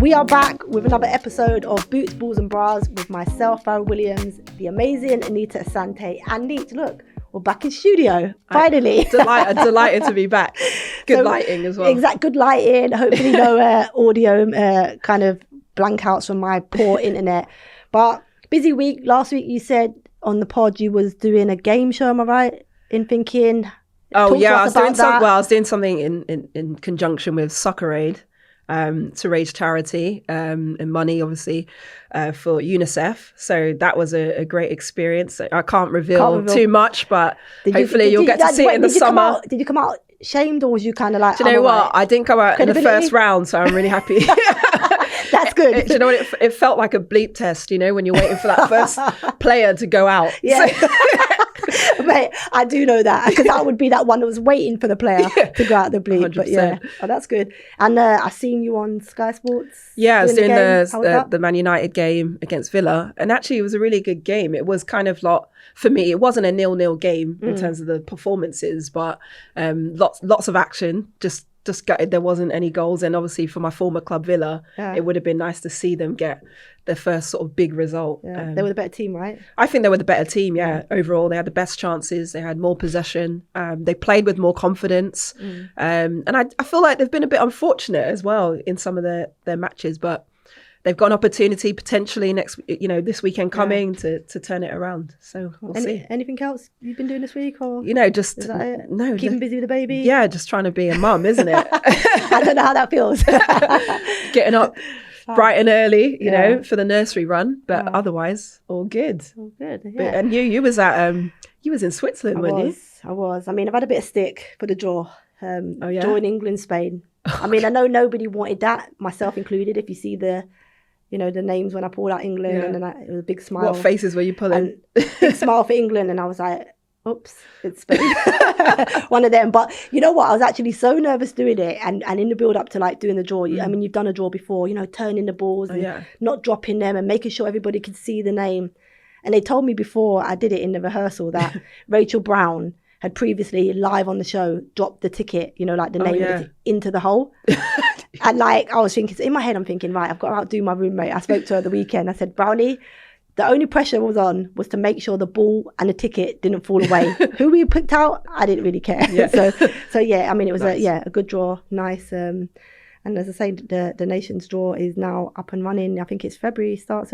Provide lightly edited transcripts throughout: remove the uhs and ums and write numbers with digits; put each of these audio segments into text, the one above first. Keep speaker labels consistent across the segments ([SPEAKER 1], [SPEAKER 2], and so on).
[SPEAKER 1] We are back with another episode of Boots, Balls and Bras with myself, Fara Williams, the amazing Anita Asante, and Neat. Look, we're back in studio, finally.
[SPEAKER 2] Delighted to be back. Good lighting as well.
[SPEAKER 1] Exact, good lighting. Hopefully no audio kind of blankouts from my poor internet. But busy week. Last week you said on the pod you was doing a game show, am I right? In thinking.
[SPEAKER 2] Oh yeah, I was doing something in conjunction with Soccer Aid. To raise charity and money, obviously, for UNICEF. So that was a great experience. I can't reveal too much, but hopefully you'll get to see it in the summer.
[SPEAKER 1] Did you come out shamed, or was you kind of like...
[SPEAKER 2] Do you know what? I didn't come out in the first round, so I'm really happy.
[SPEAKER 1] That's good.
[SPEAKER 2] Do you know what? It felt like a bleep test, you know, when you're waiting for that first player to go out.
[SPEAKER 1] Yeah. So, mate, I do know that, because I would be that one that was waiting for the player to go out the bleep. 100%. But yeah, that's good. And I seen you on Sky Sports.
[SPEAKER 2] Yeah, I was doing the Man United game against Villa, and actually it was a really good game. It was kind of like, for me, it wasn't a 0-0 game in terms of the performances, but lots of action. Just gutted there wasn't any goals, and obviously for my former club Villa, it would have been nice to see them get their first sort of big result.
[SPEAKER 1] Yeah. They were the better team, right?
[SPEAKER 2] I think they were the better team, yeah. Overall, they had the best chances, they had more possession, they played with more confidence, and I feel like they've been a bit unfortunate as well in some of their matches, but they've got an opportunity potentially this weekend coming to turn it around. So we'll see.
[SPEAKER 1] Anything else you've been doing this week, or
[SPEAKER 2] just
[SPEAKER 1] is that it? Keeping busy with the baby?
[SPEAKER 2] Yeah, just trying to be a mum, isn't it?
[SPEAKER 1] I don't know how that feels.
[SPEAKER 2] Getting up bright and early, you know, for the nursery run, but otherwise all good.
[SPEAKER 1] All good. Yeah.
[SPEAKER 2] And you was at you was in Switzerland, weren't you?
[SPEAKER 1] I was. I mean, I've had a bit of stick for the draw. Drawing England, Spain. I mean, I know nobody wanted that, myself included. If you see the names when I pulled out England, and then it was a big smile.
[SPEAKER 2] What faces were you pulling?
[SPEAKER 1] Big smile for England, and I was like, oops, it's Spain. One of them. But you know what? I was actually so nervous doing it, and in the build up to like doing the draw. I mean, you've done a draw before, turning the balls and not dropping them and making sure everybody could see the name. And they told me before I did it in the rehearsal that Rachel Brown had previously live on the show dropped the ticket, like the name into the hole. And like I was thinking, in my head, I'm thinking, right, I've got to outdo my roommate. I spoke to her the weekend. I said, Brownie, the only pressure was to make sure the ball and the ticket didn't fall away. Who we picked out, I didn't really care. Yeah. so yeah, I mean, it was nice. a good draw, nice. And as I say, the Nations draw is now up and running. I think it's February, it starts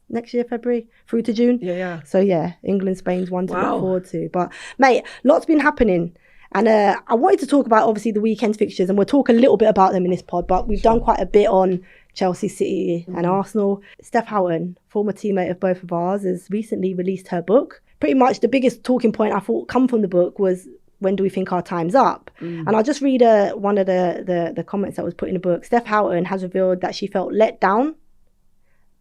[SPEAKER 1] next year, February through to June.
[SPEAKER 2] Yeah.
[SPEAKER 1] So yeah, England, Spain's one to look forward to. But mate, lots been happening. And I wanted to talk about, obviously, the weekend's fixtures, and we'll talk a little bit about them in this pod, but we've done quite a bit on Chelsea, City and Arsenal. Steph Houghton, former teammate of both of ours, has recently released her book. Pretty much the biggest talking point I thought come from the book was, when do we think our time's up? And I'll just read one of the comments that was put in the book. Steph Houghton has revealed that she felt let down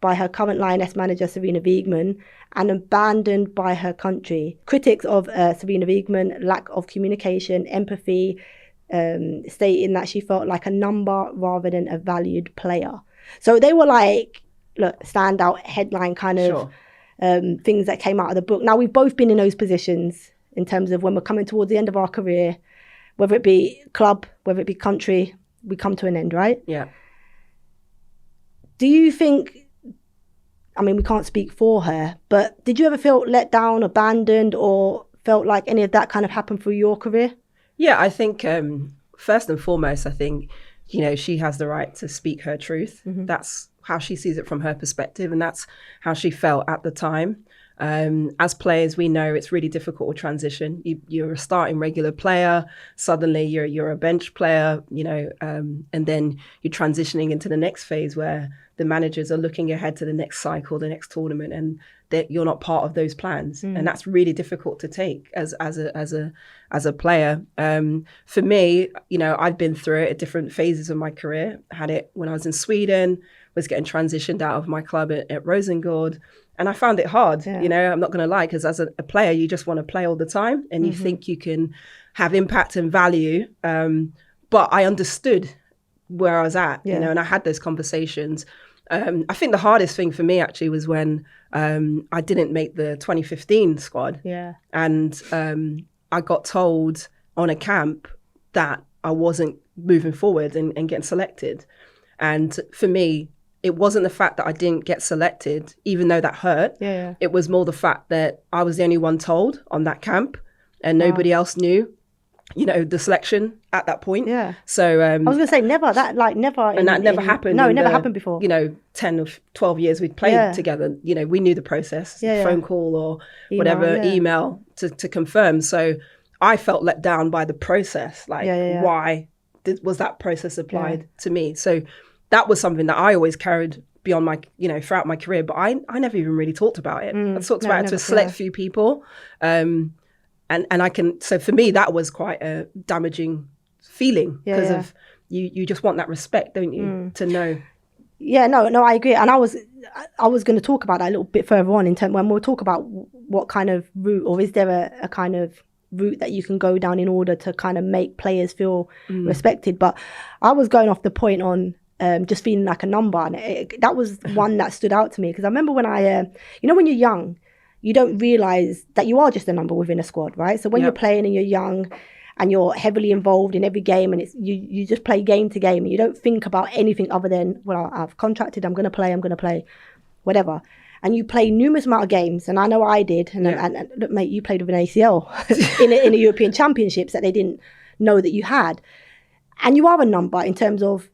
[SPEAKER 1] by her current Lioness manager, Sarina Wiegman, and abandoned by her country. Critics of Sarina Wiegman, lack of communication, empathy, stating that she felt like a number rather than a valued player. So they were like, look, standout headline kind of things that came out of the book. Now, we've both been in those positions in terms of when we're coming towards the end of our career, whether it be club, whether it be country, we come to an end, right?
[SPEAKER 2] Yeah.
[SPEAKER 1] Do you think, I mean, we can't speak for her, but did you ever feel let down, abandoned, or felt like any of that kind of happened through your career?
[SPEAKER 2] Yeah, I think first and foremost, I think, she has the right to speak her truth. That's how she sees it from her perspective, and that's how she felt at the time. As players, we know it's really difficult to transition. You're a starting regular player, suddenly you're a bench player, and then you're transitioning into the next phase where the managers are looking ahead to the next cycle, the next tournament, and that you're not part of those plans. And that's really difficult to take as a player. For me, I've been through it at different phases of my career. I had it when I was in Sweden, was getting transitioned out of my club at Rosengård. And I found it hard, I'm not going to lie, because as a player, you just want to play all the time and you think you can have impact and value. But I understood where I was at, and I had those conversations. I think the hardest thing for me actually was when I didn't make the 2015 squad.
[SPEAKER 1] Yeah.
[SPEAKER 2] And I got told on a camp, that I wasn't moving forward and getting selected. And for me, it wasn't the fact that I didn't get selected, even though that hurt.
[SPEAKER 1] Yeah.
[SPEAKER 2] It was more the fact that I was the only one told on that camp, and nobody else knew, the selection at that point.
[SPEAKER 1] Yeah.
[SPEAKER 2] So
[SPEAKER 1] I was going to say never.
[SPEAKER 2] And that never happened.
[SPEAKER 1] No, it never happened before.
[SPEAKER 2] 10 or 12 years we'd played together. We knew the process, phone call or email to confirm. So I felt let down by the process. Why was that process applied to me? So that was something that I always carried beyond my, throughout my career. But I never even really talked about it. I talked about it to a select few people. And so for me, that was quite a damaging feeling because of you just want that respect, don't you, to know.
[SPEAKER 1] Yeah, no, I agree. And I was going to talk about that a little bit further on when we'll talk about what kind of route, or is there a kind of route that you can go down in order to kind of make players feel respected. But I was going off the point on just feeling like a number. And that was one that stood out to me, because I remember when I, when you're young, you don't realise that you are just a number within a squad, right? So when you're playing and you're young and you're heavily involved in every game, and it's you just play game to game, and you don't think about anything other than, well, I've contracted, I'm going to play, whatever. And you play numerous amount of games, and I know I did. And look, mate, you played with an ACL in a European Championships that they didn't know that you had. And you are a number in terms of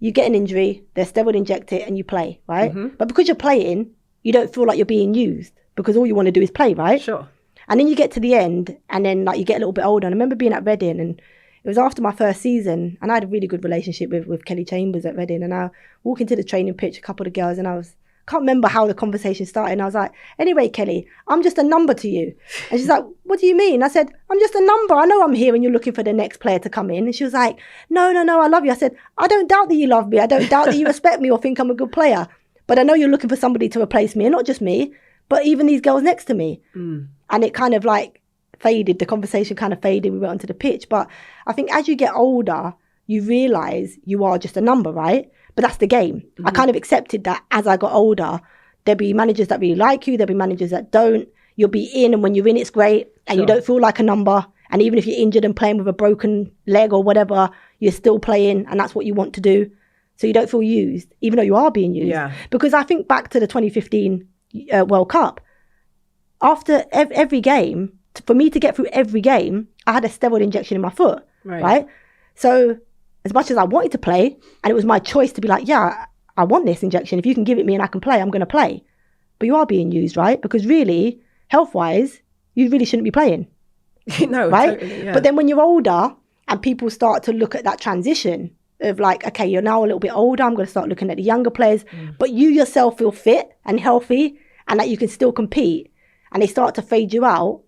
[SPEAKER 1] you get an injury, they're steroid inject it, and you play, right? Mm-hmm. But because you're playing, you don't feel like you're being used, because all you want to do is play, right?
[SPEAKER 2] Sure.
[SPEAKER 1] And then you get to the end, and then you get a little bit older. And I remember being at Reading, and it was after my first season, and I had a really good relationship with Kelly Chambers at Reading. And I walked into the training pitch, a couple of the girls, and I can't remember how the conversation started. And I was like, anyway, Kelly, I'm just a number to you. And she's like, what do you mean? I said, I'm just a number. I know I'm here and you're looking for the next player to come in. And she was like, no, I love you. I said, I don't doubt that you love me. I don't doubt that you respect me or think I'm a good player. But I know you're looking for somebody to replace me, and not just me, but even these girls next to me. And it kind of faded. The conversation kind of faded. We went onto the pitch. But I think as you get older, you realise you are just a number, right? But that's the game. Mm-hmm. I kind of accepted that as I got older. There'll be managers that really like you. There'll be managers that don't. You'll be in, and when you're in, it's great. And you don't feel like a number. And even if you're injured and playing with a broken leg or whatever, you're still playing, and that's what you want to do. So you don't feel used, even though you are being used.
[SPEAKER 2] Yeah.
[SPEAKER 1] Because I think back to the 2015 World Cup. After every game, for me to get through every game, I had a steroid injection in my foot, right? So as much as I wanted to play, and it was my choice to be like, yeah, I want this injection. If you can give it me and I can play, I'm going to play. But you are being used, right? Because really, health-wise, you really shouldn't be playing.
[SPEAKER 2] No,
[SPEAKER 1] right?
[SPEAKER 2] Totally, yeah.
[SPEAKER 1] But then when you're older and people start to look at that transition of okay, you're now a little bit older, I'm going to start looking at the younger players, but you yourself feel fit and healthy and that you can still compete, and they start to fade you out,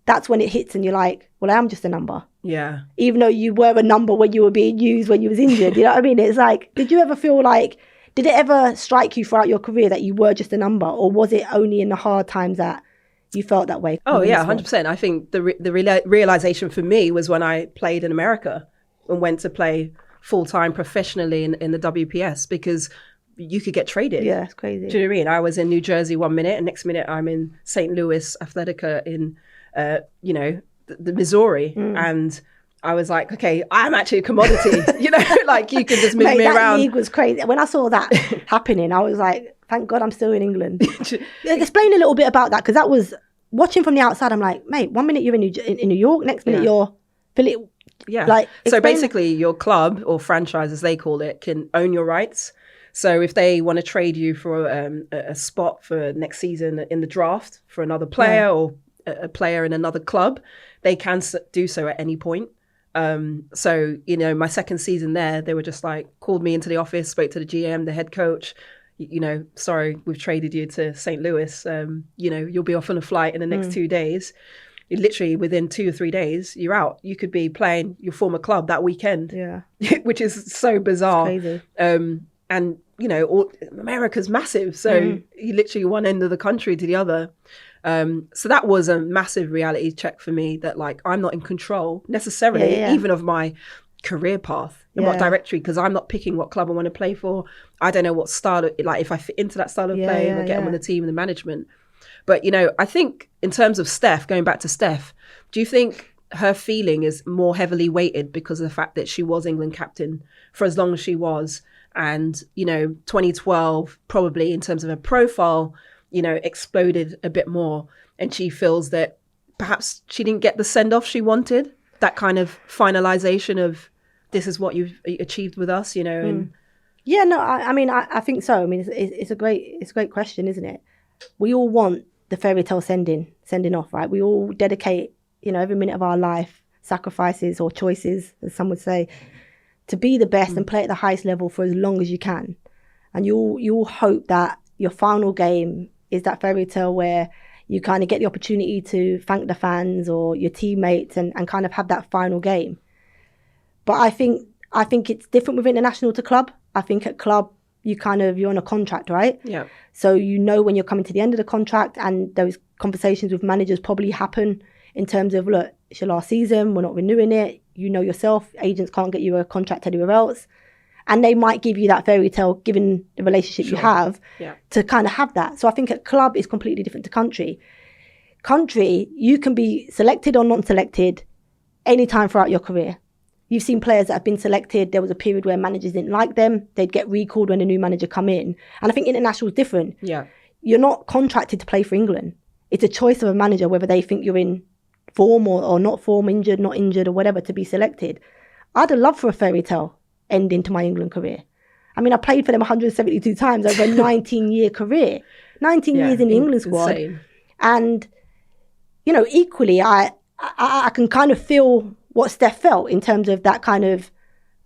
[SPEAKER 1] that's when it hits and you're like, well, I am just a number.
[SPEAKER 2] Yeah.
[SPEAKER 1] Even though you were a number when you were being used, when you was injured. You know what I mean? It's did you ever feel did it ever strike you throughout your career that you were just a number, or was it only in the hard times that you felt that way?
[SPEAKER 2] Oh, yeah, 100%. I think the realization for me was when I played in America and went to play full-time professionally in the WPS, because you could get traded.
[SPEAKER 1] Yeah, it's crazy.
[SPEAKER 2] Do you know what I mean? I was in New Jersey 1 minute, and next minute I'm in St. Louis Athletica in, the Missouri. And I was like, okay, I'm actually a commodity. You can just move me around.
[SPEAKER 1] That league was crazy. When I saw that happening, I was like, thank God I'm still in England. Explain a little bit about that, because that was, watching from the outside, I'm like, mate, 1 minute you're in New York, next minute you're Philly.
[SPEAKER 2] Yeah. So basically your club, or franchise as they call it, can own your rights. So if they want to trade you for a spot for next season in the draft for another player or a player in another club, they can do so at any point. So, my second season there, they were just called me into the office, spoke to the GM, the head coach, sorry, we've traded you to St. Louis. You'll be off on a flight in the next 2 days. Literally within 2 or 3 days, you're out. You could be playing your former club that weekend. Yeah. Which is so bizarre.
[SPEAKER 1] It's crazy.
[SPEAKER 2] And, America's massive. So you literally one end of the country to the other. So that was a massive reality check for me, that I'm not in control necessarily, even of my career path and what directory, because I'm not picking what club I want to play for. I don't know what style, if I fit into that style of play, and I get on with the team and the management. But, I think in terms of Steph, going back to Steph, do you think her feeling is more heavily weighted because of the fact that she was England captain for as long as she was. And, 2012 probably in terms of her profile, exploded a bit more. And she feels that perhaps she didn't get the send-off she wanted, that kind of finalization of this is what you've achieved with us, and
[SPEAKER 1] yeah, no, I think so. I mean, it's a great question, isn't it? We all want the fairy tale sending off, right? We all dedicate, every minute of our life, sacrifices or choices, as some would say, to be the best and play at the highest level for as long as you can. And you all hope that your final game is that fairy tale where you kind of get the opportunity to thank the fans or your teammates and kind of have that final game. But I think it's different with international to club. I think at club, you're on a contract, right?
[SPEAKER 2] Yeah.
[SPEAKER 1] So when you're coming to the end of the contract, and those conversations with managers probably happen in terms of, look, it's your last season, we're not renewing it. Yourself, agents can't get you a contract anywhere else. And they might give you that fairy tale, given the relationship you have, to kind of have that. So I think at club is completely different to country. Country, you can be selected or non-selected anytime throughout your career. You've seen players that have been selected. There was a period where managers didn't like them. They'd get recalled when a new manager come in. And I think international is different.
[SPEAKER 2] Yeah.
[SPEAKER 1] You're not contracted to play for England. It's a choice of a manager whether they think you're in form or not form, injured, not injured, or whatever, to be selected. I'd have loved for a fairy tale ending to my England career. I mean, I played for them 172 times over a 19-year career. 19 years in the England squad.
[SPEAKER 2] Insane.
[SPEAKER 1] And, equally, I can kind of feel what Steph felt in terms of that kind of,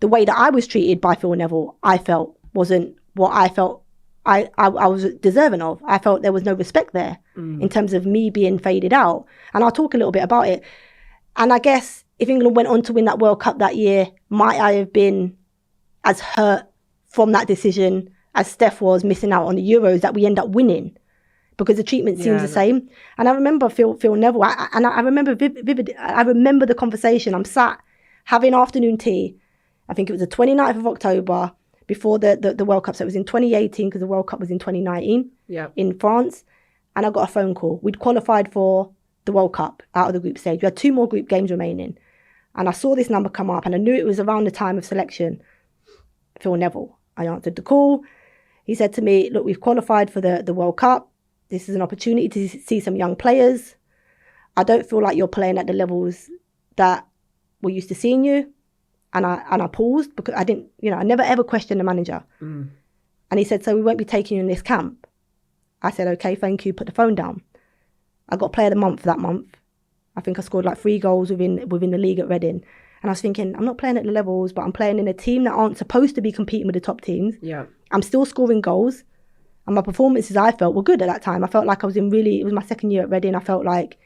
[SPEAKER 1] the way that I was treated by Phil Neville, I felt wasn't what I felt I was deserving of. I felt there was no respect there in terms of me being faded out. And I'll talk a little bit about it. And I guess if England went on to win that World Cup that year, might I have been as hurt from that decision as Steph was missing out on the Euros that we end up winning? Because the treatment seems the same. And I remember Phil Neville, I remember vividly, I remember the conversation. I'm sat having afternoon tea. I think it was the 29th of October before the World Cup. So it was in 2018 because the World Cup was in 2019 in France. And I got a phone call. We'd qualified for the World Cup out of the group stage. We had 2 more group games remaining. And I saw this number come up and I knew it was around the time of selection. Phil Neville. I answered the call. He said to me, look, we've qualified for the World Cup. This is an opportunity to see some young players. I don't feel like you're playing at the levels that we're used to seeing you. And I paused because I didn't, I never ever questioned the manager. And he said, so we won't be taking you in this camp. I said, okay, thank you. Put the phone down. I got player of the month that month. I think I scored like 3 goals within the league at Reading. And I was thinking, I'm not playing at the levels, but I'm playing in a team that aren't supposed to be competing with the top teams.
[SPEAKER 2] Yeah.
[SPEAKER 1] I'm still scoring goals. And my performances, I felt, were good at that time. I felt like I was it was my second year at Reading. I felt like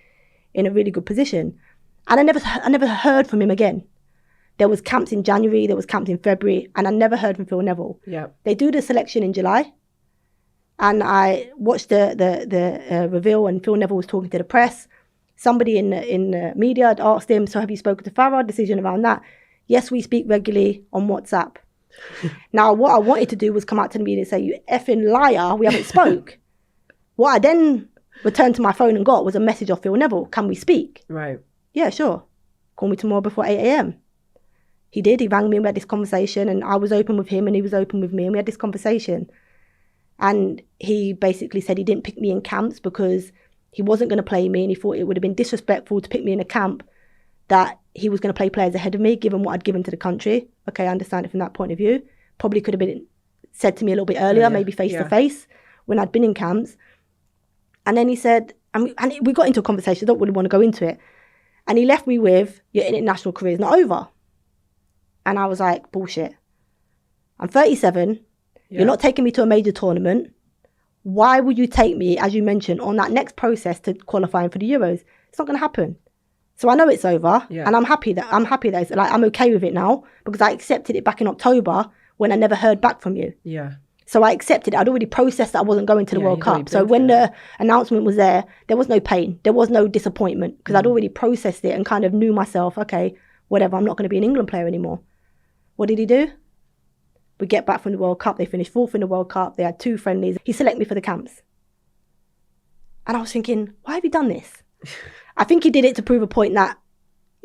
[SPEAKER 1] in a really good position. And I never heard from him again. There was camps in January, there was camps in February, and I never heard from Phil Neville.
[SPEAKER 2] Yeah.
[SPEAKER 1] They do the selection in July. And I watched the reveal, and Phil Neville was talking to the press. Somebody in the media had asked him, so have you spoken to Fara? Decision around that. Yes, we speak regularly on WhatsApp. Now, what I wanted to do was come out to the media and say, you effing liar, we haven't spoke. What I then returned to my phone and got was a message off Phil Neville. Can we speak?
[SPEAKER 2] Right.
[SPEAKER 1] Yeah, sure. Call me tomorrow before 8 a.m. He did. He rang me and we had this conversation, and I was open with him and he was open with me, and we had this conversation. And he basically said he didn't pick me in camps because he wasn't going to play me, and he thought it would have been disrespectful to pick me in a camp that he was going to play players ahead of me, given what I'd given to the country. Okay, I understand it from that point of view. Probably could have been said to me a little bit earlier, maybe face to face, when I'd been in camps. And then he said, and we got into a conversation, I don't really want to go into it. And he left me with, your international career is not over. And I was like, bullshit. I'm 37. You're not taking me to a major tournament. Why would you take me, as you mentioned, on that next process to qualifying for the Euros? It's not going to happen. So I know it's over, and I'm happy that it's like I'm okay with it now because I accepted it back in October when I never heard back from you.
[SPEAKER 2] Yeah.
[SPEAKER 1] So I accepted it. I'd already processed that I wasn't going to the World Cup. So when the announcement was there was no pain. There was no disappointment because I'd already processed it and kind of knew myself, okay, whatever, I'm not going to be an England player anymore. What did he do? We get back from the World Cup. They finished 4th in the World Cup. They had 2 friendlies. He selected me for the camps. And I was thinking, why have you done this? I think he did it to prove a point that,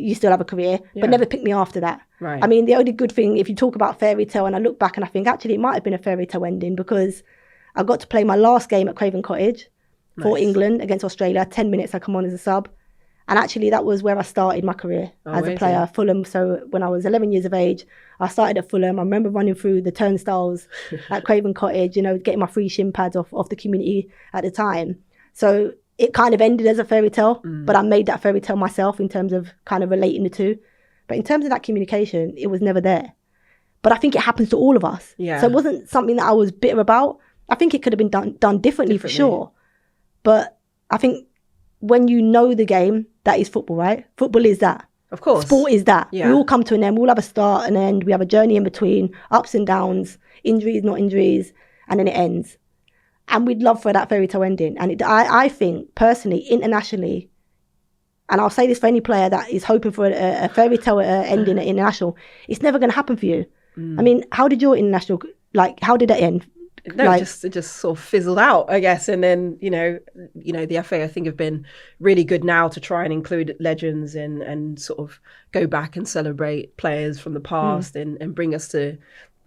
[SPEAKER 1] you still have a career, but never picked me after that.
[SPEAKER 2] Right.
[SPEAKER 1] I mean, the only good thing, if you talk about fairy tale, and I look back and I think actually it might have been a fairy tale ending, because I got to play my last game at Craven Cottage for England against Australia. 10 minutes I come on as a sub. And actually that was where I started my career as a player, Fulham. So when I was 11 years of age, I started at Fulham. I remember running through the turnstiles at Craven Cottage, you know, getting my free shin pads off the community at the time. So it kind of ended as a fairy tale, but I made that fairy tale myself in terms of kind of relating the two. But in terms of that communication, it was never there. But I think it happens to all of us. Yeah. So it wasn't something that I was bitter about. I think it could have been done differently for sure. But I think when you know the game, that is football, right? Football is that.
[SPEAKER 2] Of course.
[SPEAKER 1] Sport is that. Yeah. We all come to an end. We all have a start and end. We have a journey in between, ups and downs, injuries, not injuries, and then it ends. And we'd love for that fairy tale ending. And I think, personally, internationally, and I'll say this for any player that is hoping for a fairy tale ending at international, it's never going to happen for you. I mean, how did your international, how did that end?
[SPEAKER 2] No, it just sort of fizzled out, I guess. And then, you know, the FA, I think, have been really good now to try and include legends and sort of go back and celebrate players from the past and bring us to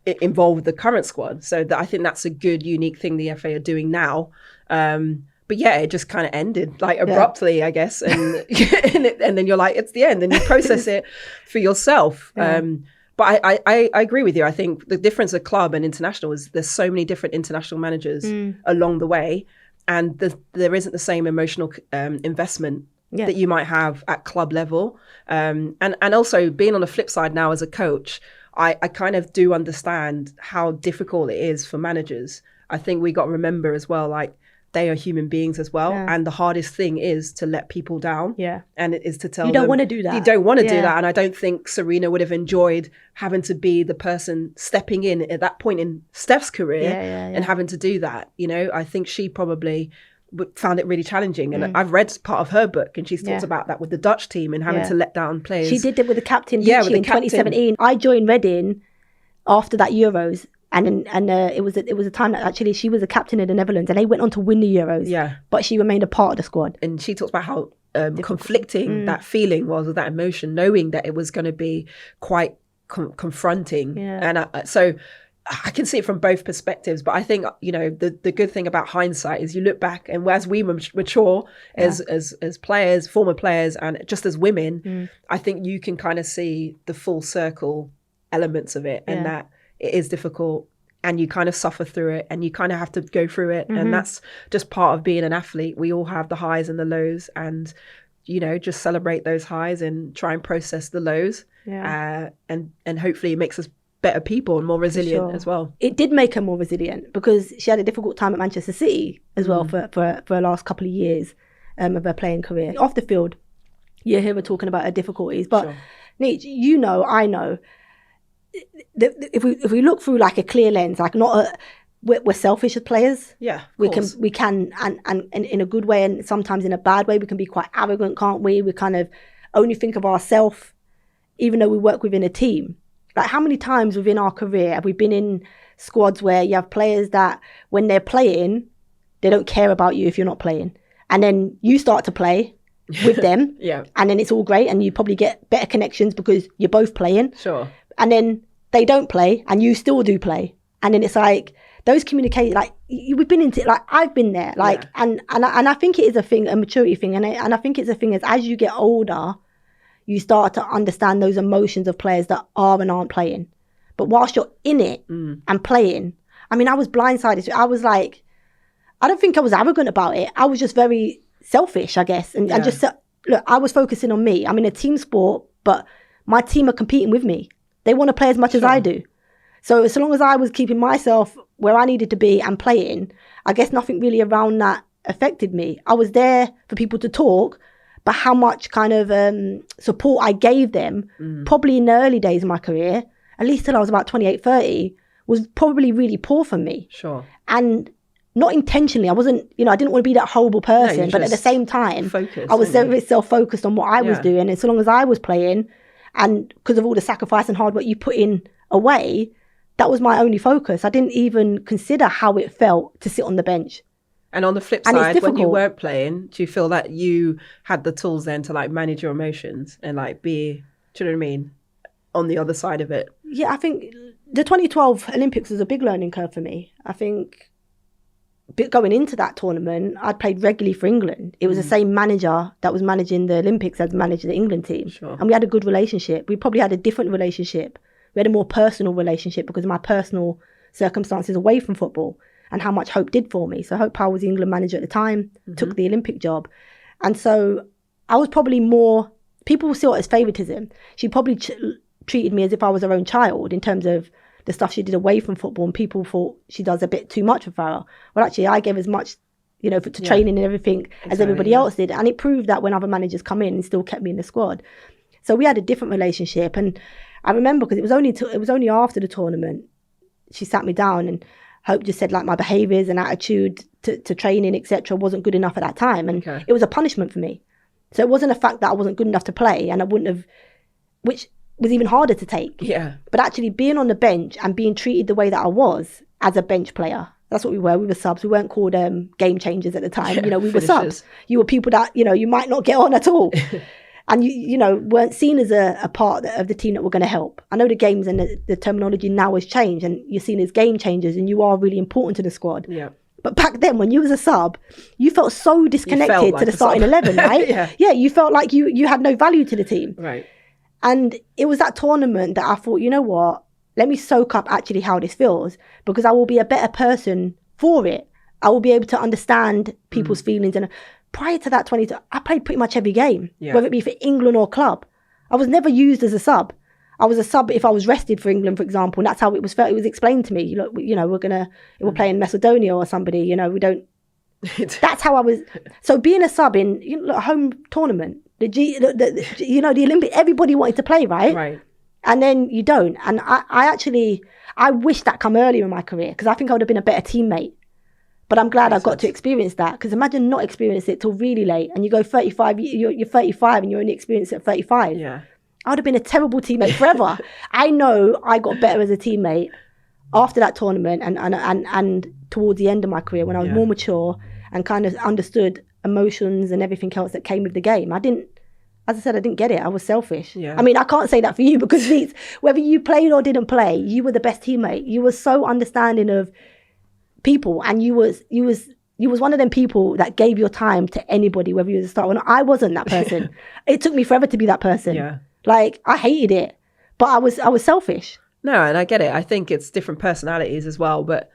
[SPEAKER 2] involve the current squad. So I think that's a good, unique thing the FA are doing now. But yeah, it just kind of ended abruptly, I guess. And and then you're like, it's the end, and you process it for yourself. Yeah. But I agree with you. I think the difference of club and international is there's so many different international managers along the way, and there isn't the same emotional investment that you might have at club level. And also being on the flip side now as a coach, I kind of do understand how difficult it is for managers. I think we got to remember as well, they are human beings as well. Yeah. And the hardest thing is to let people down. Yeah. And it is to tell them.
[SPEAKER 1] You don't want to do that.
[SPEAKER 2] You don't want to do that. And I don't think Sarina would have enjoyed having to be the person stepping in at that point in Steph's career and having to do that. You know, I think she probably found it really challenging. And I've read part of her book, and she's talked about that with the Dutch team and having to let down players.
[SPEAKER 1] She did it with the captain, in 2017. I joined Reading after that Euros. And it was a time that actually she was a captain in the Netherlands, and they went on to win the Euros. Yeah. But she remained a part of the squad.
[SPEAKER 2] And she talks about how conflicting that feeling was, with that emotion, knowing that it was going to be quite confronting. Yeah. And so I can see it from both perspectives. But I think, you know, the good thing about hindsight is you look back, and as we mature as players, former players, and just as women, I think you can kind of see the full circle elements of it, and that it is difficult, and you kind of suffer through it, and you kind of have to go through it. And that's just part of being an athlete. We all have the highs and the lows, and, you know, just celebrate those highs and try and process the lows. Yeah. And hopefully it makes us better people and more resilient as well.
[SPEAKER 1] It did make her more resilient, because she had a difficult time at Manchester City as well for her last couple of years of her playing career. Off the field, you hear her talking about her difficulties. But Nietzsche, you know, I know, if we look through a clear lens, we're selfish as players.
[SPEAKER 2] Yeah,
[SPEAKER 1] we can and in a good way, and sometimes in a bad way. We can be quite arrogant, can't we? We kind of only think of ourselves, even though we work within a team. How many times within our career have we been in squads where you have players that when they're playing, they don't care about you if you're not playing, and then you start to play with them, and then it's all great, and you probably get better connections because you're both playing. Sure. And then they don't play, and you still do play. And then it's those communicate, we've been into, I've been there, and I think it is a maturity thing. And I think it's a thing as you get older, you start to understand those emotions of players that are and aren't playing. But whilst you're in it and playing, I mean, I was blindsided. I was I don't think I was arrogant about it. I was just very selfish, I guess. And just, look, I was focusing on me. I'm in a team sport, but my team are competing with me. They want to play as much as I do. So long as I was keeping myself where I needed to be and playing, I guess nothing really around that affected me. I was there for people to talk, but how much kind of support I gave them, probably in the early days of my career, at least till I was about 28, 30, was probably really poor for me. Sure. And not intentionally. I wasn't, I didn't want to be that horrible person, but at the same time, I was very self-focused on what I was doing. And so long as I was playing, and because of all the sacrifice and hard work you put in away, that was my only focus. I didn't even consider how it felt to sit on the bench
[SPEAKER 2] And on the flip side, when you weren't playing, do you feel that you had the tools then to like manage your emotions and like be, do you know what I mean, on the other side of it?
[SPEAKER 1] Yeah, I think the 2012 Olympics was a big learning curve for me. I think going into that tournament, I'd played regularly for England. It was the same manager that was managing the Olympics as managed the England team.
[SPEAKER 2] Sure.
[SPEAKER 1] And we had a good relationship. We probably had a different relationship. We had a more personal relationship because of my personal circumstances away from football and how much Hope did for me. So Hope Powell was the England manager at the time, took the Olympic job. And so I was probably more, people saw it as favouritism. She probably treated me as if I was her own child in terms of the stuff she did away from football, and people thought she does a bit too much for Fara. Well, actually, I gave as much, to training and everything as everybody else did. And it proved that when other managers come in and still kept me in the squad. So we had a different relationship. And I remember, because it was only after the tournament, she sat me down and Hope just said like my behaviours and attitude to training, etc., wasn't good enough at that time. And it was a punishment for me. So it wasn't a fact that I wasn't good enough to play and I wouldn't have, which was even harder to take.
[SPEAKER 2] Yeah.
[SPEAKER 1] But actually being on the bench and being treated the way that I was as a bench player, that's what we were. We were subs. We weren't called game changers at the time. We were subs. You were people that, you might not get on at all. And you weren't seen as a part of the team that were going to help. I know the games and the terminology now has changed and you're seen as game changers and you are really important to the squad.
[SPEAKER 2] Yeah.
[SPEAKER 1] But back then, when you was a sub, you felt so disconnected to the starting 11, right? Yeah, you felt like you had no value to the team.
[SPEAKER 2] Right.
[SPEAKER 1] And it was that tournament that I thought, you know what, let me soak up actually how this feels, because I will be a better person for it. I will be able to understand people's feelings. And prior to that I played pretty much every game, whether it be for England or club. I was never used as a sub. I was a sub if I was rested for England, for example, and that's how it was felt. It was explained to me, we're playing Macedonia or somebody, we don't. That's how I was. So being a sub in a home tournament, the Olympic, everybody wanted to play, right?
[SPEAKER 2] Right.
[SPEAKER 1] And then you don't. And I wish that come earlier in my career, because I think I would have been a better teammate. But I'm glad I got to experience that, because imagine not experiencing it till really late, and you go 35, you're 35 and you only experience it at 35.
[SPEAKER 2] Yeah.
[SPEAKER 1] I would have been a terrible teammate forever. I know I got better as a teammate after that tournament and towards the end of my career, when I was more mature and kind of understood emotions and everything else that came with the game. As I said, I didn't get it. I was selfish.
[SPEAKER 2] Yeah.
[SPEAKER 1] I mean, I can't say that for you, because whether you played or didn't play, you were the best teammate. You were so understanding of people, and you was one of them people that gave your time to anybody, whether you was a star or not. I wasn't that person. It took me forever to be that person.
[SPEAKER 2] Yeah.
[SPEAKER 1] Like, I hated it, but I was selfish.
[SPEAKER 2] No, and I get it. I think it's different personalities as well. But,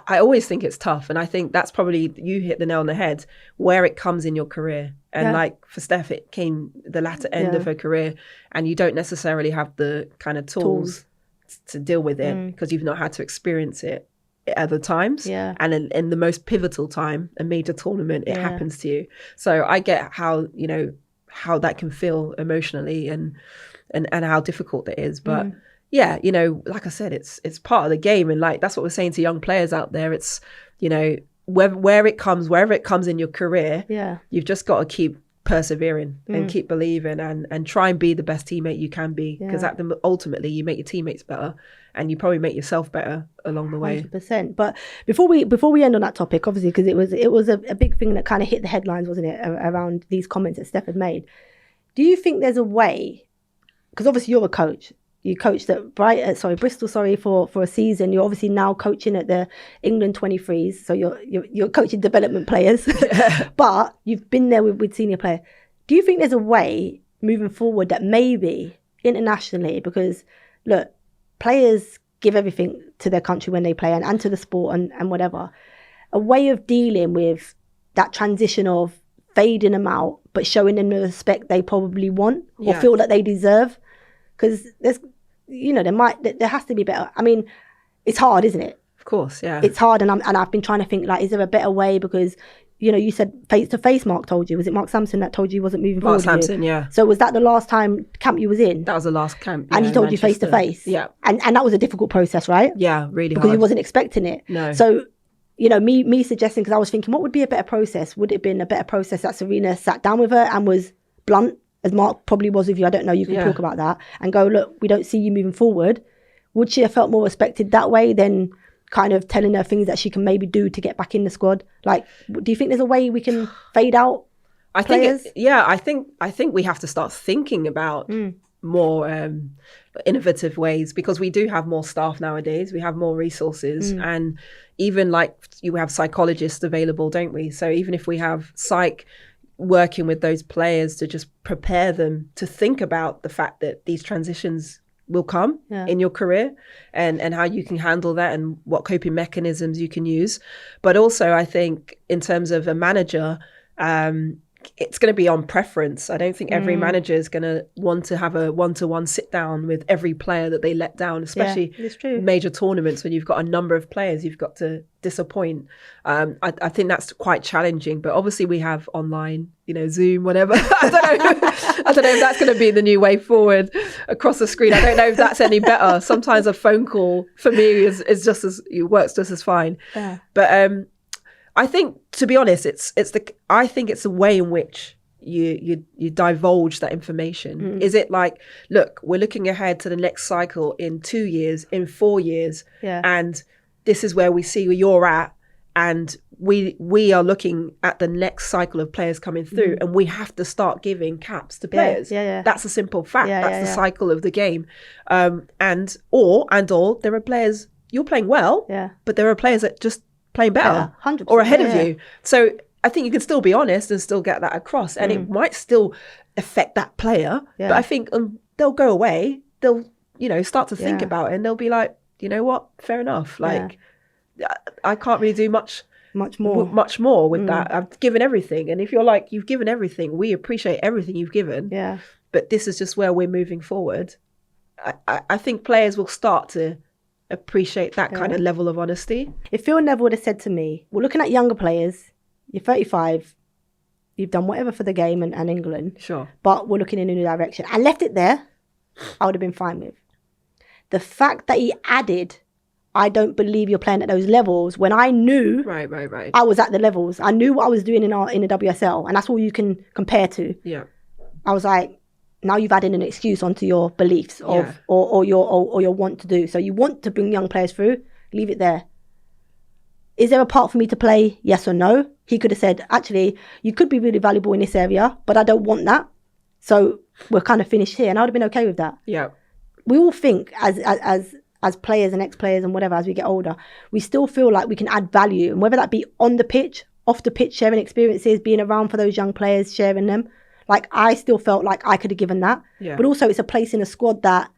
[SPEAKER 2] I always think it's tough. And I think that's probably, you hit the nail on the head, where it comes in your career. And like for Steph, it came the latter end of her career, and you don't necessarily have the kind of tools to deal with it, because you've not had to experience it at other times.
[SPEAKER 1] Yeah.
[SPEAKER 2] And in the most pivotal time, a major tournament, it happens to you. So I get how, how that can feel emotionally and how difficult it is. But yeah, like I said, it's part of the game. And like, that's what we're saying to young players out there. It's, wherever it comes in your career, you've just got to keep persevering and keep believing and try and be the best teammate you can be, because ultimately you make your teammates better and you probably make yourself better along the way.
[SPEAKER 1] 100%. But before we end on that topic, obviously, because it was a big thing that kind of hit the headlines, wasn't it, around these comments that Steph had made. Do you think there's a way, because obviously you're a coach, you coached at Bristol for a season. You're obviously now coaching at the England 23s, so you're coaching development players, but you've been there with senior players. Do you think there's a way moving forward that maybe internationally, because look, players give everything to their country when they play and to the sport and whatever, a way of dealing with that transition of fading them out but showing them the respect they probably want or feel that they deserve? Because there's, there has to be better. I mean, it's hard, isn't it?
[SPEAKER 2] Of course, yeah.
[SPEAKER 1] It's hard, and I've been trying to think, like, is there a better way? Because, you said face to face. Mark told you. Was it Mark Sampson that told you wasn't moving forward?
[SPEAKER 2] Mark Sampson, yeah.
[SPEAKER 1] So was that the last camp you was in?
[SPEAKER 2] That was the last camp.
[SPEAKER 1] And he told you face to face.
[SPEAKER 2] Yeah.
[SPEAKER 1] And that was a difficult process, right?
[SPEAKER 2] Yeah, really
[SPEAKER 1] because
[SPEAKER 2] hard.
[SPEAKER 1] you wasn't expecting it.
[SPEAKER 2] No.
[SPEAKER 1] So, me suggesting, because I was thinking, what would be a better process? Would it have been a better process that Sarina sat down with her and was blunt, as Mark probably was with you? I don't know, you can talk about that, and go, look, we don't see you moving forward. Would she have felt more respected that way than kind of telling her things that she can maybe do to get back in the squad? Like, do you think there's a way we can fade out players?
[SPEAKER 2] I think we have to start thinking about more innovative ways, because we do have more staff nowadays. We have more resources, and even like you have psychologists available, don't we? So even if we have psych working with those players to just prepare them to think about the fact that these transitions will come in your career, and how you can handle that and what coping mechanisms you can use. But also I think in terms of a manager, it's going to be on preference. I don't think every manager is going to want to have a one-to-one sit down with every player that they let down, especially major tournaments when you've got a number of players you've got to disappoint. I think that's quite challenging, but obviously we have online, Zoom, whatever. I don't know if that's going to be the new way forward across the screen. I don't know if that's any better. Sometimes a phone call for me is just works just as fine. Yeah. But I think, to be honest, I think it's the way in which you divulge that information. Is it like, look, we're looking ahead to the next cycle in 2 years, in 4 years, and this is where we see where you're at, and we are looking at the next cycle of players coming through, and we have to start giving caps to players. That's a simple fact. That's the cycle of the game. And there are players, you're playing well, but there are players that just playing better 100%, or ahead of you. So I think you can still be honest and still get that across, and it might still affect that player, but I think they'll go away, they'll start to think about it, and they'll be like, you know what, fair enough, like I can't really do much more with that. I've given everything, and if you're like, you've given everything, we appreciate everything you've given, but this is just where we're moving forward. I think players will start to appreciate that kind of level of honesty.
[SPEAKER 1] If Phil Neville would have said to me, we're looking at younger players, you're 35, you've done whatever for the game and England, but we're looking in a new direction, and left it there, I would have been fine with. The fact that he added, I don't believe you're playing at those levels, when I knew I was at the levels. I knew what I was doing in the WSL, and that's all you can compare to. I was like, now you've added an excuse onto your beliefs or your want to do. So you want to bring young players through, leave it there. Is there a part for me to play? Yes or no? He could have said, actually, you could be really valuable in this area, but I don't want that. So we're kind of finished here. And I would have been okay with that. We all think as players and ex-players and whatever, as we get older, we still feel like we can add value. And whether that be on the pitch, off the pitch, sharing experiences, being around for those young players, sharing them. Like, I still felt like I could have given that. But also it's a place in a squad that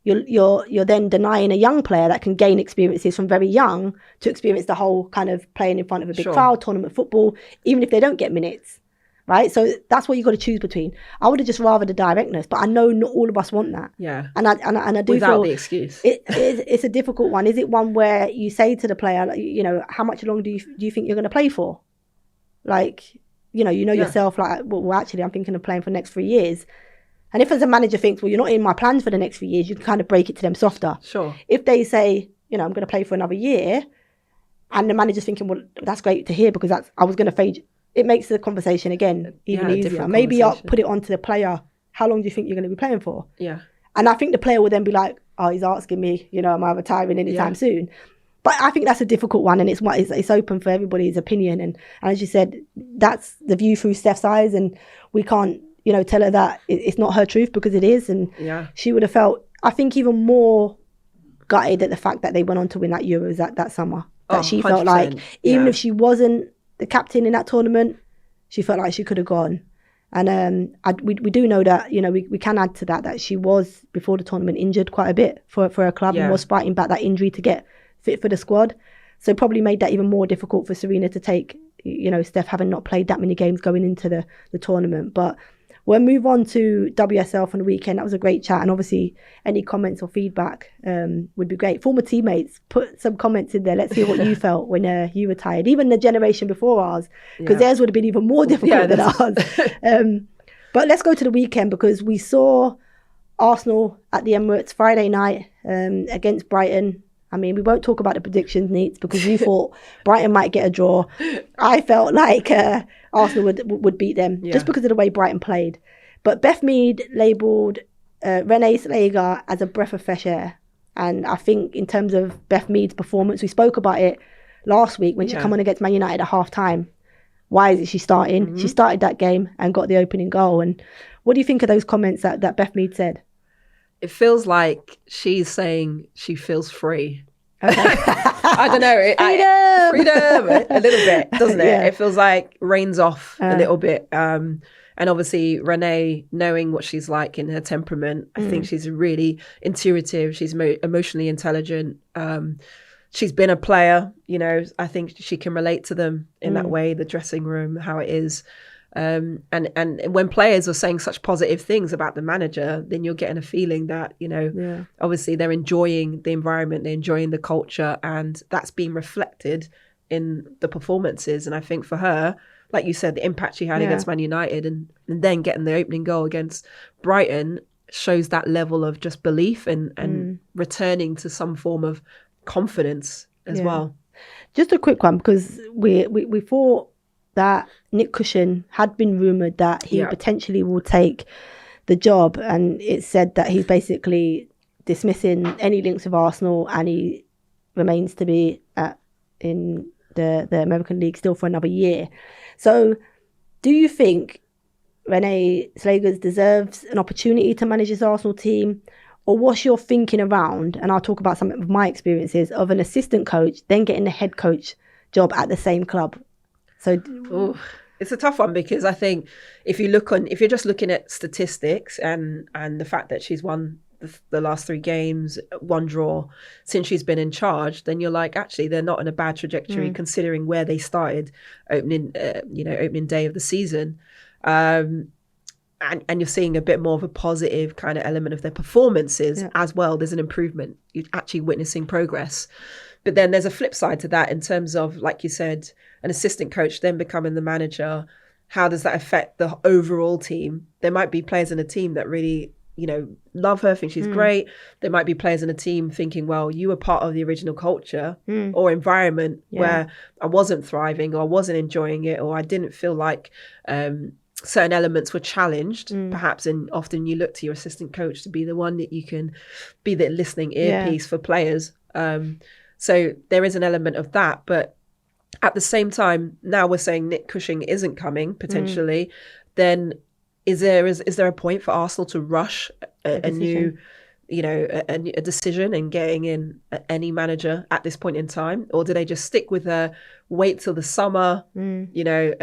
[SPEAKER 1] you're then denying a young player that can gain experiences from very young to experience the whole kind of playing in front of a big crowd, tournament football, even if they don't get minutes, right? So that's what you got to choose between. I would have just rather the directness, but I know not all of us want that. And I do
[SPEAKER 2] without
[SPEAKER 1] feel
[SPEAKER 2] the excuse.
[SPEAKER 1] It's a difficult one. Is it one where you say to the player, like, how much longer do you think you're going to play for? Like, yourself, like, well, actually, I'm thinking of playing for the next 3 years. And if as a manager thinks, well, you're not in my plans for the next 3 years, you can kind of break it to them softer. If they say, I'm going to play for another year, and the manager's thinking, well, that's great to hear, because I was going to fade, it makes the conversation again even easier. Maybe I'll put it onto the player. How long do you think you're going to be playing for? And I think the player will then be like, oh, he's asking me, am I retiring anytime soon? But I think that's a difficult one, and it's open for everybody's opinion. And as you said, that's the view through Steph's eyes, and we can't, tell her that it's not her truth, because it is. And she would have felt, I think, even more gutted at the fact that they went on to win that Euros that summer. That she felt like, even if she wasn't the captain in that tournament, she felt like she could have gone. And we do know that, we can add to that she was, before the tournament, injured quite a bit for her club, and was fighting back that injury to get fit for the squad. So probably made that even more difficult for Sarina to take, Steph having not played that many games going into the tournament. But we'll move on to WSL from the weekend. That was a great chat, and obviously any comments or feedback would be great. Former teammates, put some comments in there. Let's hear what you felt when you retired, even the generation before ours, because theirs would have been even more difficult than ours. But let's go to the weekend, because we saw Arsenal at the Emirates Friday night against Brighton. I mean, we won't talk about the predictions, Neats, because you thought Brighton might get a draw. I felt like Arsenal would beat them just because of the way Brighton played. But Beth Mead labelled Renee Slegers as a breath of fresh air. And I think in terms of Beth Mead's performance, we spoke about it last week when she come on against Man United at half-time. Why is it she starting? Mm-hmm. She started that game and got the opening goal. And what do you think of those comments that Beth Mead said?
[SPEAKER 2] It feels like she's saying she feels free. Okay. I don't know. Freedom a little bit, doesn't it? Yeah. It feels like rains off a little bit. And obviously, Renee, knowing what she's like in her temperament, I think she's really intuitive. She's emotionally intelligent. She's been a player, you know, I think she can relate to them in that way, the dressing room, how it is. And when players are saying such positive things about the manager, then you're getting a feeling that, you know, obviously they're enjoying the environment, they're enjoying the culture, and that's being reflected in the performances. And I think for her, like you said, the impact she had against Man United and then getting the opening goal against Brighton shows that level of just belief and returning to some form of confidence as well.
[SPEAKER 1] Just a quick one, because we thought that Nick Cushion had been rumoured that he potentially will take the job, and it said that he's basically dismissing any links with Arsenal and he remains to be in the American League still for another year. So do you think Renee Slegers deserves an opportunity to manage this Arsenal team? Or what's your thinking around, and I'll talk about some of my experiences, of an assistant coach then getting the head coach job at the same club? So
[SPEAKER 2] it's a tough one, because I think if you're just looking at statistics and the fact that she's won the last 3 games, 1 draw since she's been in charge, then you're like, actually, they're not in a bad trajectory considering where they started opening day of the season. And you're seeing a bit more of a positive kind of element of their performances as well. There's an improvement. You're actually witnessing progress. But then there's a flip side to that in terms of, like you said, an assistant coach then becoming the manager. How does that affect the overall team? There might be players in a team that really, you know, love her, think she's great. There might be players in a team thinking, well, you were part of the original culture or environment where I wasn't thriving, or I wasn't enjoying it, or I didn't feel like certain elements were challenged, perhaps. And often you look to your assistant coach to be the one that you can be the listening earpiece for players. So there is an element of that. But at the same time, now we're saying Nick Cushing isn't coming potentially. Then is there a point for Arsenal to rush a new, you know, a decision and getting in any manager at this point in time? Or do they just stick with wait till the summer, you know,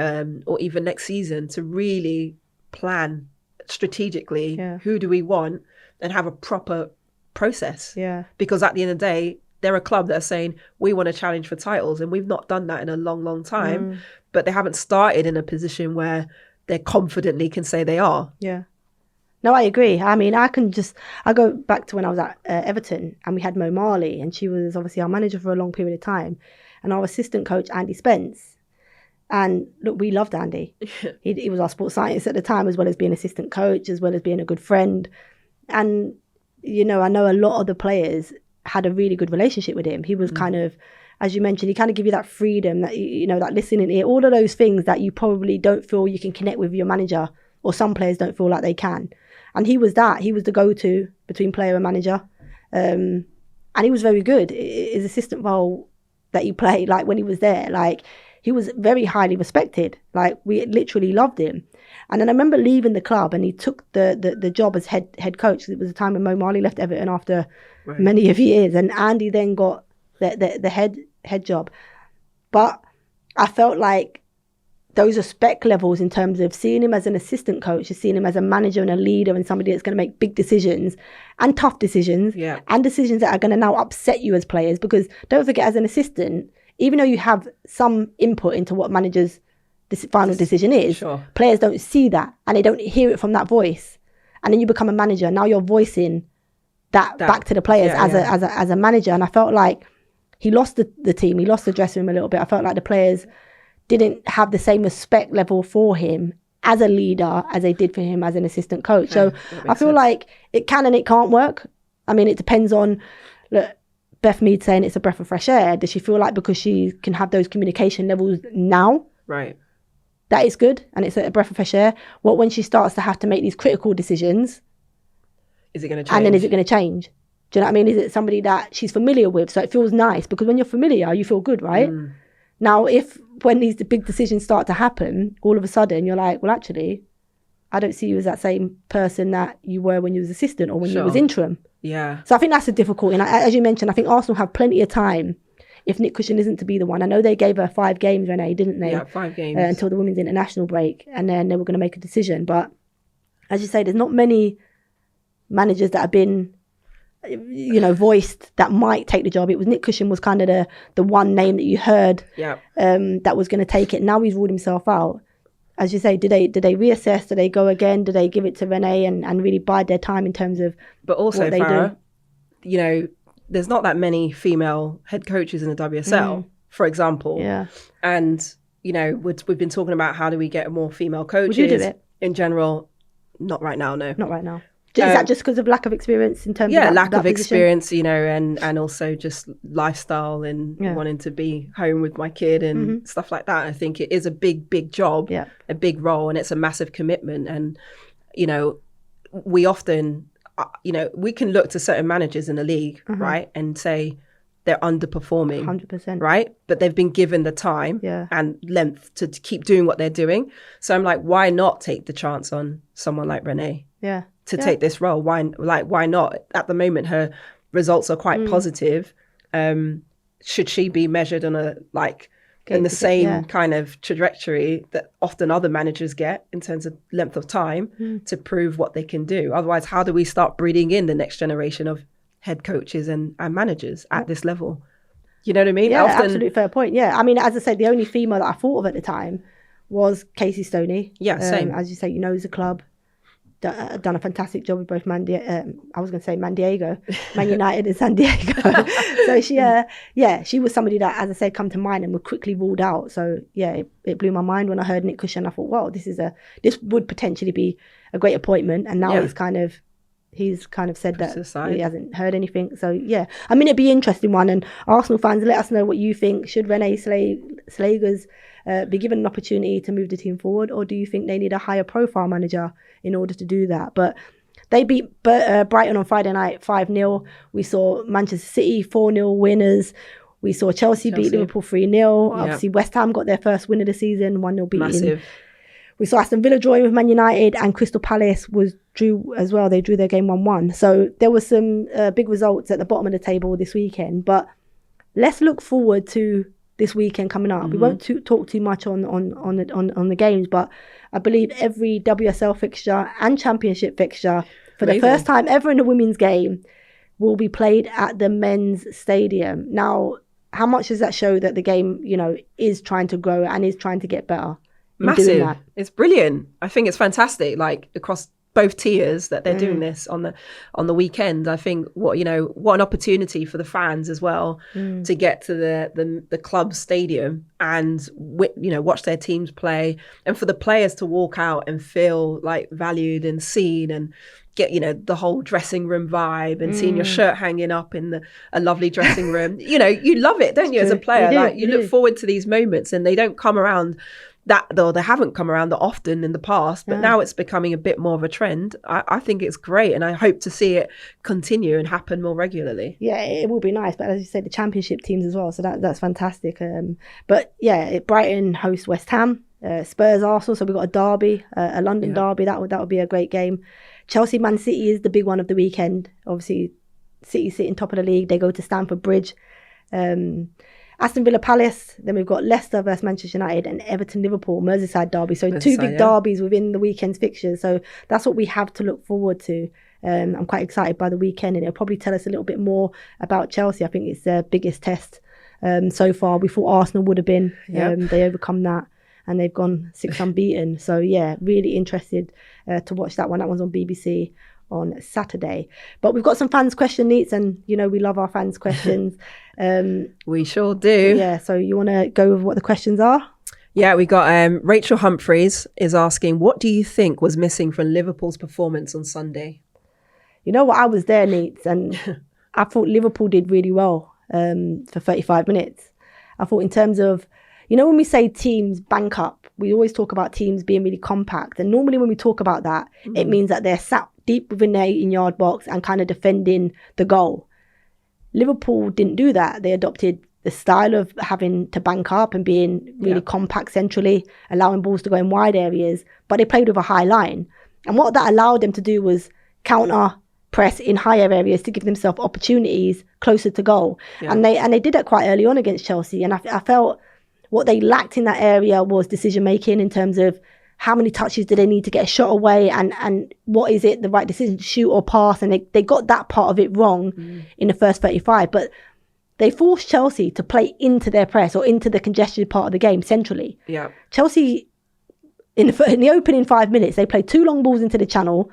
[SPEAKER 2] or even next season to really plan strategically who do we want and have a proper process? Because at the end of the day, they're a club that are saying, we want to challenge for titles. And we've not done that in a long, long time. But they haven't started in a position where they confidently can say they are.
[SPEAKER 1] Yeah. No, I agree. I mean, I go back to when I was at Everton and we had Mo Marley, and she was obviously our manager for a long period of time, and our assistant coach, Andy Spence. And look, we loved Andy. He was our sports scientist at the time, as well as being assistant coach, as well as being a good friend. And, you know, I know a lot of the players had a really good relationship with him. He was kind of, as you mentioned, he kind of give you that freedom, that, you know, that listening ear, all of those things that you probably don't feel you can connect with your manager, or some players don't feel like they can. And he was the go-to between player and manager. And he was very good. His assistant role that he played, like when he was there, like he was very highly respected. Like we literally loved him. And then I remember leaving the club, and he took the job as head coach. It was the time when Mo Marley left Everton after many of years, and Andy then got the head job. But I felt like those are spec levels in terms of seeing him as an assistant coach, seeing him as a manager and a leader and somebody that's going to make big decisions and tough decisions and decisions that are going to now upset you as players. Because don't forget, as an assistant, even though you have some input into what manager's final decision is, players don't see that and they don't hear it from that voice. And then you become a manager. Now you're voicing that back to the players as a manager. And I felt like he lost the team. He lost the dressing room a little bit. I felt like the players didn't have the same respect level for him as a leader as they did for him as an assistant coach. So I feel like it can and it can't work. I mean, it depends on, look, Beth Mead saying it's a breath of fresh air. Does she feel like because she can have those communication levels now, that is good and it's a breath of fresh air? What when she starts to have to make these critical decisions?
[SPEAKER 2] Is it going to change?
[SPEAKER 1] And then is it going to change? Do you know what I mean? Is it somebody that she's familiar with? So it feels nice, because when you're familiar, you feel good, right? Now, when these big decisions start to happen, all of a sudden you're like, well, actually, I don't see you as that same person that you were when you was assistant or when you was interim.
[SPEAKER 2] Yeah.
[SPEAKER 1] So I think that's a difficult. And as you mentioned, I think Arsenal have plenty of time if Nick Cushion isn't to be the one. I know they gave her 5 games, Renee, didn't they?
[SPEAKER 2] Yeah, 5 games.
[SPEAKER 1] Until the women's international break. And then they were going to make a decision. But as you say, there's not many managers that have been, voiced that might take the job. It was Nick Cushion was kind of the one name that you heard that was going to take it. Now he's ruled himself out. As you say, do they reassess? Do they go again? Do they give it to Renee and really bide their time in terms of
[SPEAKER 2] But also,
[SPEAKER 1] what they
[SPEAKER 2] Fara,
[SPEAKER 1] do?
[SPEAKER 2] There's not that many female head coaches in the WSL, for example.
[SPEAKER 1] Yeah.
[SPEAKER 2] And, we've been talking about how do we get more female coaches.
[SPEAKER 1] Would you do it?
[SPEAKER 2] In general, not right now, no.
[SPEAKER 1] Not right now. Is that just because of lack of experience in terms of
[SPEAKER 2] lack of
[SPEAKER 1] position?
[SPEAKER 2] experience, and also just lifestyle and wanting to be home with my kid and stuff like that. I think it is a big job, a big role, and it's a massive commitment. And, we often, we can look to certain managers in the league, right, and say they're underperforming.
[SPEAKER 1] 100%.
[SPEAKER 2] Right? But they've been given the time and length to keep doing what they're doing. So I'm like, why not take the chance on someone like Renee?
[SPEAKER 1] Yeah.
[SPEAKER 2] To take this role. Why not? At the moment, her results are quite positive. Should she be measured on in the same kind of trajectory that often other managers get in terms of length of time to prove what they can do? Otherwise, how do we start breeding in the next generation of head coaches and managers at this level? You know what I mean?
[SPEAKER 1] Yeah, absolutely fair point. Yeah, I mean, as I said, the only female that I thought of at the time was Casey Stoney.
[SPEAKER 2] Yeah, same.
[SPEAKER 1] As you say, knows the club. Done a fantastic job with both Man Diego, Man United and San Diego. So she was somebody that, as I said, come to mind and were quickly ruled out. So it blew my mind when I heard Nick Cushion. I thought, wow, this would potentially be a great appointment. And now he's kind of said that he hasn't heard anything. So I mean, it'd be an interesting one. And Arsenal fans, let us know what you think. Should Renee Slegers be given an opportunity to move the team forward, or do you think they need a higher profile manager in order to do that? But they beat Brighton on Friday night 5-0. We saw Manchester City 4-0 winners. We saw Chelsea beat Liverpool 3-0. Obviously, West Ham got their first win of the season, 1-0 beating. Massive. We saw Aston Villa drawing with Man United, and Crystal Palace drew as well. They drew their game 1-1. So there were some big results at the bottom of the table this weekend. But let's look forward to this weekend coming up. We won't talk too much on the games, but I believe every WSL fixture and Championship fixture for the first time ever in a women's game will be played at the men's stadium. Now, how much does that show that the game, is trying to grow and is trying to get better?
[SPEAKER 2] Massive. It's brilliant. I think it's fantastic. Across both tiers that they're doing this on the weekend. I think what an opportunity for the fans as well to get to the club stadium and watch their teams play, and for the players to walk out and feel valued and seen and get the whole dressing room vibe and seeing your shirt hanging up in a lovely dressing room. You love it, don't you, as a player? You look forward to these moments, and they don't come around they haven't come around that often in the past, but now it's becoming a bit more of a trend. I think it's great, and I hope to see it continue and happen more regularly. Yeah, it will be nice. But as you said, the Championship teams as well, so that's fantastic. But Brighton host West Ham, Spurs Arsenal, so we've got a derby, a London derby. That would be a great game. Chelsea Man City is the big one of the weekend. Obviously, City sitting top of the league. They go to Stamford Bridge. Aston Villa Palace, then we've got Leicester versus Manchester United, and Everton Liverpool, Merseyside derby. So two big derbies within the weekend's fixtures. So that's what we have to look forward to. I'm quite excited by the weekend, and it'll probably tell us a little bit more about Chelsea. I think it's their biggest test so far. We thought Arsenal would have been. They overcome that, and they've gone 6 unbeaten. So really interested to watch that one. That one's on BBC on Saturday. But we've got some fans' question needs, and we love our fans' questions. We sure do. Yeah, so you want to go with what the questions are? Yeah, we got Rachel Humphreys is asking, what do you think was missing from Liverpool's performance on Sunday? You know what, I was there, Neats, and I thought Liverpool did really well for 35 minutes. I thought in terms of, when we say teams bank up, we always talk about teams being really compact, and normally when we talk about that, it means that they're sat
[SPEAKER 1] deep within their 18-yard box and kind of defending the goal. Liverpool didn't do that. They adopted the style of having to bank up and being really compact centrally, allowing balls to go in wide areas, but they played with a high line. And what that allowed them to do was counter press in higher areas to give themselves opportunities closer to goal. Yeah. And they did that quite early on against Chelsea. And I felt what they lacked in that area was decision making in terms of how many touches do they need to get a shot away, and what is it the right decision to shoot or pass. And they got that part of it wrong in the first 35. But they forced Chelsea to play into their press or into the congested part of the game centrally. Yeah. Chelsea, in the opening 5 minutes, they played 2 long balls into the channel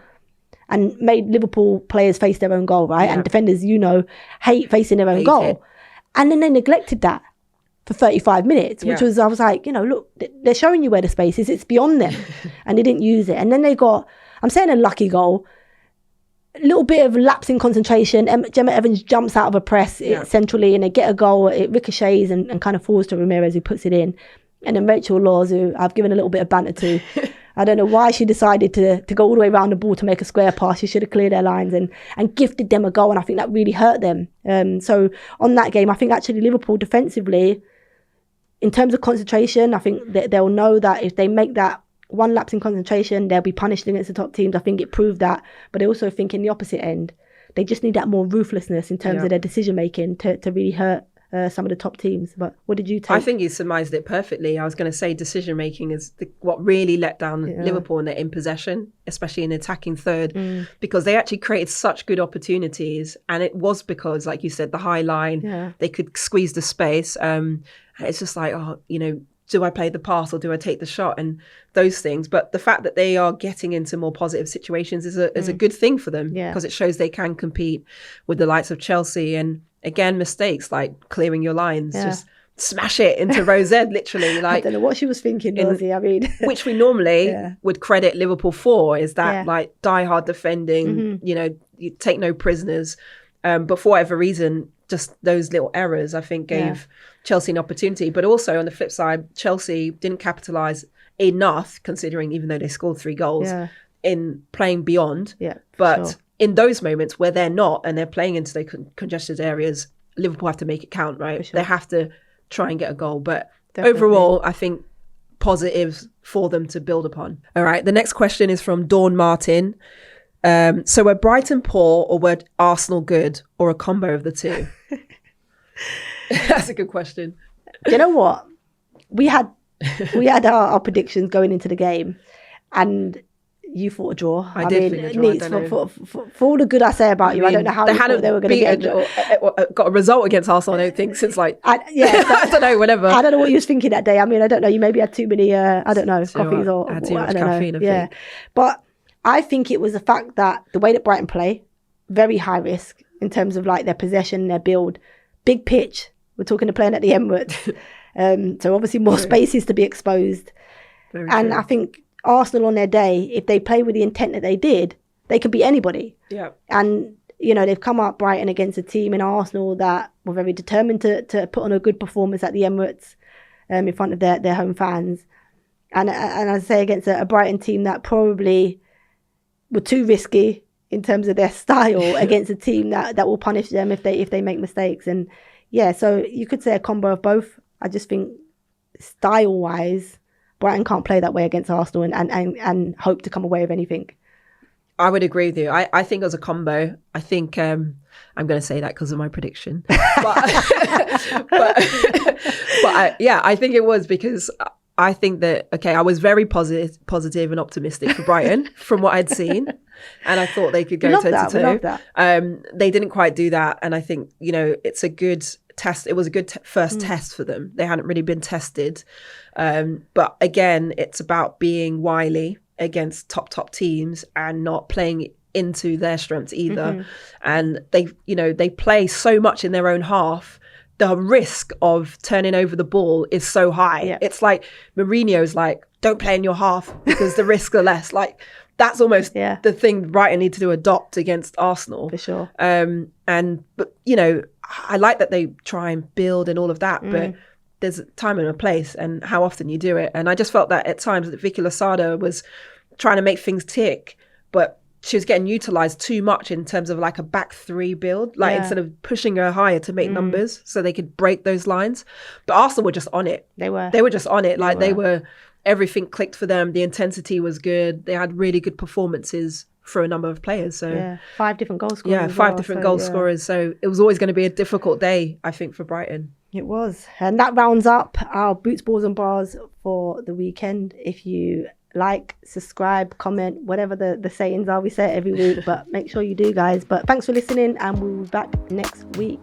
[SPEAKER 1] and made Liverpool players face their own goal, right? Yeah. And defenders, hate facing their own goal. And then they neglected that for 35 minutes, which was, I was like, look, they're showing you where the space is. It's beyond them. And they didn't use it. And then they got, I'm saying a lucky goal, a little bit of lapse in concentration. Gemma Evans jumps out of a press centrally and they get a goal. It ricochets and kind of falls to Ramirez, who puts it in. And then Rachel Laws, who I've given a little bit of banter to, I don't know why she decided to go all the way around the ball to make a square pass. She should have cleared their lines and gifted them a goal. And I think that really hurt them. So on that game, I think actually Liverpool defensively, in terms of concentration, I think that they'll know that if they make that one lapse in concentration, they'll be punished against the top teams. I think it proved that. But I also think in the opposite end, they just need that more ruthlessness in terms of their decision-making to really hurt some of the top teams. But what did you take?
[SPEAKER 2] I think you surmised it perfectly. I was going to say decision-making is what really let down Liverpool in their in possession, especially in attacking third, because they actually created such good opportunities. And it was because, like you said, the high line, they could squeeze the space. It's just like, do I play the pass or do I take the shot, and those things. But the fact that they are getting into more positive situations is a good thing for them, because it shows they can compete with the likes of Chelsea. And again, mistakes like clearing your lines, just smash it into Rosette, literally. Like,
[SPEAKER 1] I don't know what she was thinking, Rosie. I mean,
[SPEAKER 2] which we normally would credit Liverpool for, is that like die-hard defending, you take no prisoners. But for whatever reason, just those little errors, I think, gave Chelsea an opportunity. But also on the flip side, Chelsea didn't capitalise enough, considering even though they scored 3 goals, in playing beyond. But in those moments where they're not and they're playing into the congested areas, Liverpool have to make it count, right? They have to try and get a goal. But overall, I think positives for them to build upon. All right, the next question is from Dawn Martin. So were Brighton poor, or were Arsenal good, or a combo of the two? That's a good question.
[SPEAKER 1] You know what? We had our predictions going into the game, and you thought a draw.
[SPEAKER 2] I did think a draw.
[SPEAKER 1] Neats, for all the good I say about you, I don't know how they were going to get
[SPEAKER 2] got a result against Arsenal, I don't think, since I don't know, whatever.
[SPEAKER 1] I don't know what you was thinking that day. I mean, I don't know. You maybe had too many, coffees or...
[SPEAKER 2] I had too much caffeine, I think.
[SPEAKER 1] But I think it was the fact that the way that Brighton play, very high risk in terms of like their possession, their build, big pitch. We're talking to playing at the Emirates. So obviously more spaces to be exposed. And I think Arsenal on their day, if they play with the intent that they did, they could beat anybody. Yeah. And, they've come up Brighton against a team in Arsenal that were very determined to put on a good performance at the Emirates in front of their home fans. And I say against a Brighton team that probably were too risky in terms of their style against a team that will punish them if they make mistakes. And so you could say a combo of both. I just think style-wise, Brighton can't play that way against Arsenal and hope to come away with anything.
[SPEAKER 2] I would agree with you. I think it was a combo. I think I'm going to say that because of my prediction. But I think it was because I think that, I was very positive and optimistic for Brighton from what I'd seen. And I thought they could go toe-to-toe. They didn't quite do that. And I think, it's a good test. It was a good first test for them. They hadn't really been tested. But again, it's about being wily against top teams and not playing into their strengths either. And they play so much in their own half. The risk of turning over the ball is so high. Yeah. It's like Mourinho's like, don't play in your half because the risks are less. Like, that's almost the thing Brighton need to adopt against Arsenal.
[SPEAKER 1] For sure.
[SPEAKER 2] But I like that they try and build and all of that, but there's a time and a place and how often you do it. And I just felt that at times that Vicky Losada was trying to make things tick, but she was getting utilised too much in terms of like a back three build, like instead of pushing her higher to make numbers so they could break those lines. But Arsenal were just on it. They were just on it. Like they were, everything clicked for them. The intensity was good. They had really good performances for a number of players. So
[SPEAKER 1] 5 different goal scorers.
[SPEAKER 2] Yeah, 5 different goal scorers. So it was always going to be a difficult day, I think, for Brighton.
[SPEAKER 1] It was. And that rounds up our Boots, Balls and Bras for the weekend. If you like, subscribe, comment, whatever the sayings are, we say it every week, but make sure you do, guys. But thanks for listening, and we'll be back next week.